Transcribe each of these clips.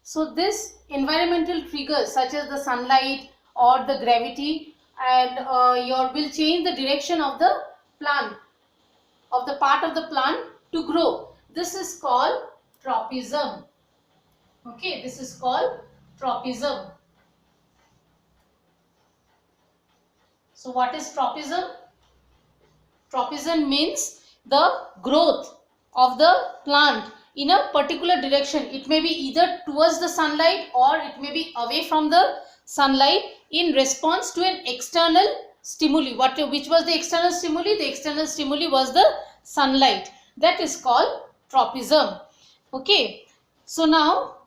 So this environmental triggers such as the sunlight or the gravity and will change the direction of the plant, of the part of the plant to grow. This is called tropism. Okay, this is called tropism. So what is tropism? Tropism means the growth of the plant in a particular direction. It may be either towards the sunlight or it may be away from the sunlight in response to an external stimuli. Which was the external stimuli? The external stimuli was the sunlight. That is called tropism. Okay. So now,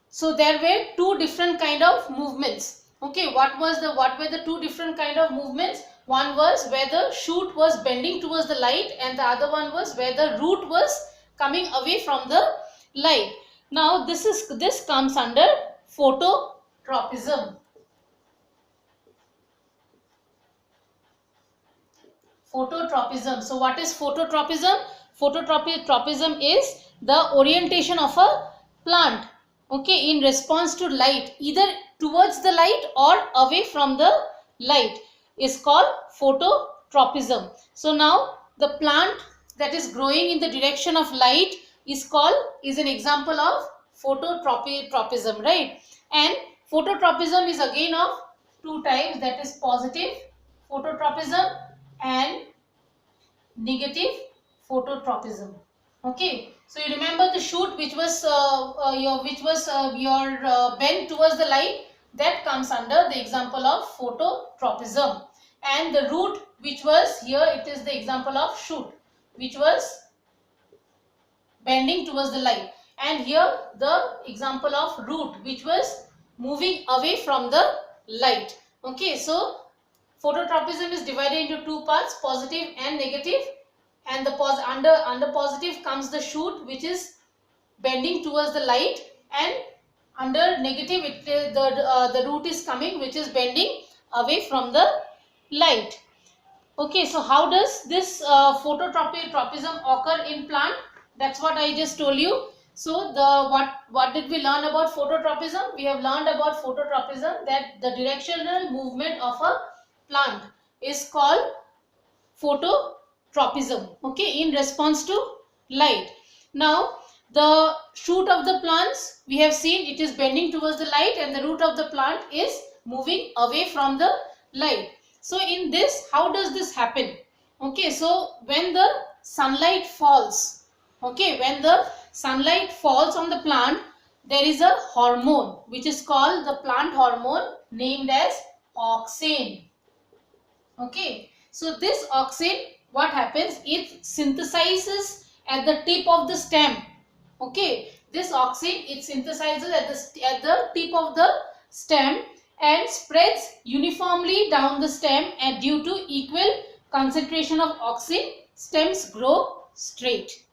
so there were two different kind of movements. Okay, what were the two different kind of movements? One was where the shoot was bending towards the light and the other one was where the root was coming away from the light. Now this comes under phototropism. Phototropism. So what is phototropism? Phototropism is the orientation of a plant, okay, in response to light, either towards the light or away from the light, is called phototropism. So now the plant that is growing in the direction of light is an example of phototropism, right? And phototropism is again of two types, that is positive phototropism and negative phototropism. Okay, so you remember the shoot which was bent towards the light, that comes under the example of phototropism, and the root which was here, it is the example of shoot which was bending towards the light, and here the example of root which was moving away from the light. Okay, so phototropism is divided into two parts, positive and negative, and under positive comes the shoot which is bending towards the light, and under negative the root is coming which is bending away from the light. Okay, so how does this phototropism occur in plant? That's what I just told you. So what did we learn about phototropism? We have learned about phototropism that the directional movement of a plant is called phototropism, okay, in response to light. Now the shoot of the plants, we have seen it is bending towards the light, and the root of the plant is moving away from the light. So in this, how does this happen? Okay, so when the sunlight falls, okay, when the sunlight falls on the plant, there is a hormone which is called the plant hormone named as auxin. Okay, so this auxin, what happens? It synthesizes at the tip of the stem. Okay, this auxin, it synthesizes at the tip of the stem and spreads uniformly down the stem, and due to equal concentration of auxin, stems grow straight.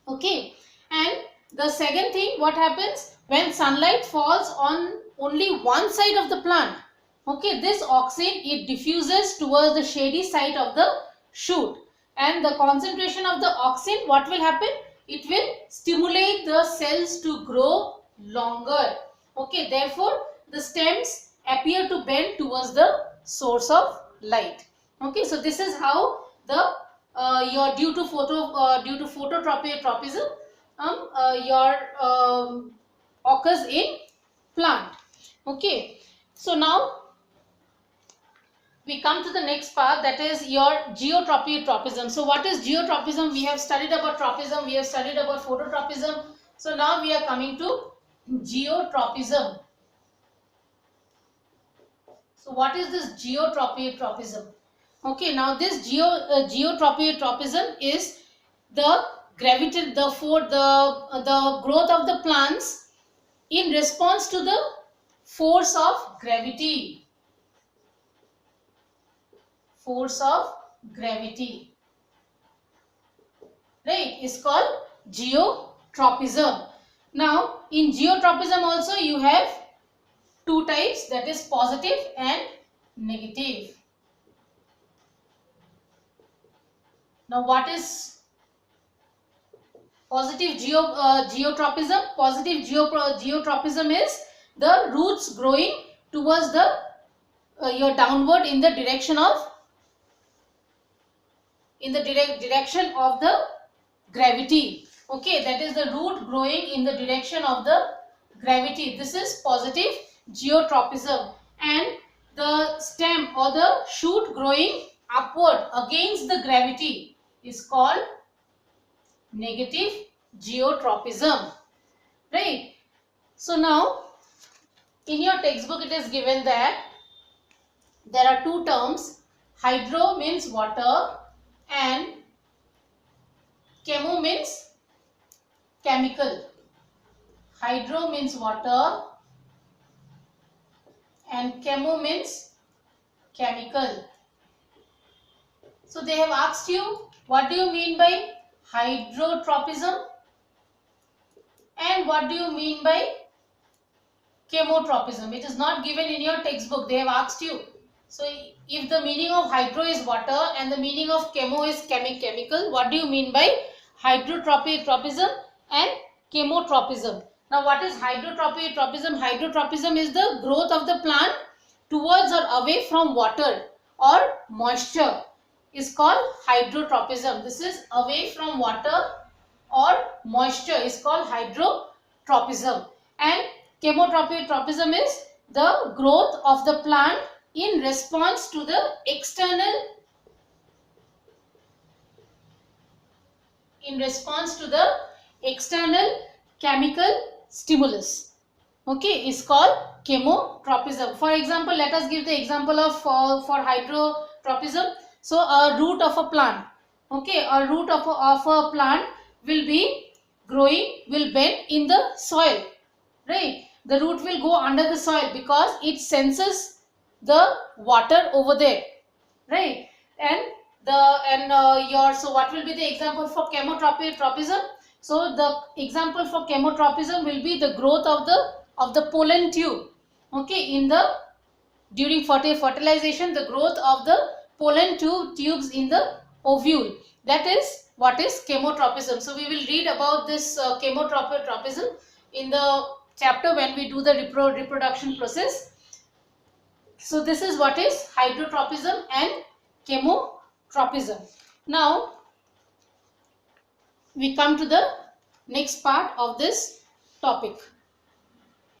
Okay, and the second thing, what happens when sunlight falls on only one side of the plant? Okay, this auxin, it diffuses towards the shady side of the shoot, and the concentration of the auxin, what will happen? It will stimulate the cells to grow longer. Okay, therefore the stems appear to bend towards the source of light. Okay, so this is how the due to phototropism occurs in plant. Okay, so now we come to the next part, that is your geotropism. So what is geotropism? We have studied about tropism, we have studied about phototropism. So now we are coming to geotropism. So what is this geotropism? Okay, now this geotropism is the growth of the plants in response to the force of gravity. Force of gravity, right, is called geotropism. Now in geotropism also you have two types, that is positive and negative. Now what is geotropism. Positive geotropism is the roots growing towards the your downward in the direction of direction of the gravity. Okay, that is the root growing in the direction of the gravity. This is positive geotropism. And the stem or the shoot growing upward against the gravity is called negative geotropism, right? So now in your textbook it is given that there are two terms. Hydro means water and chemo means chemical. Hydro means water and chemo means chemical. So they have asked you, what do you mean by hydrotropism and what do you mean by chemotropism? It is not given in your textbook. They have asked you. So if the meaning of hydro is water and the meaning of chemo is chemical, what do you mean by hydrotropism and chemotropism? Now what is hydrotropism? Hydrotropism is the growth of the plant towards or away from water or moisture is called hydrotropism. This is away from water or moisture is called hydrotropism. And chemotropism is the growth of the plant in response to the external chemical stimulus. Okay, is called chemotropism. For example, let us give the example of for hydrotropism. So a root of a plant, okay, a root of a plant will be growing, will bend in the soil, right? The root will go under the soil because it senses the water over there, right? And so what will be the example for chemotropism? So the example for chemotropism will be the growth of the pollen tube, okay, during fertilization, the growth of the pollen tubes in the ovule. That is what is chemotropism. So we will read about this chemotropism in the chapter when we do the reproduction process. So this is what is hydrotropism and chemotropism. Now we come to the next part of this topic.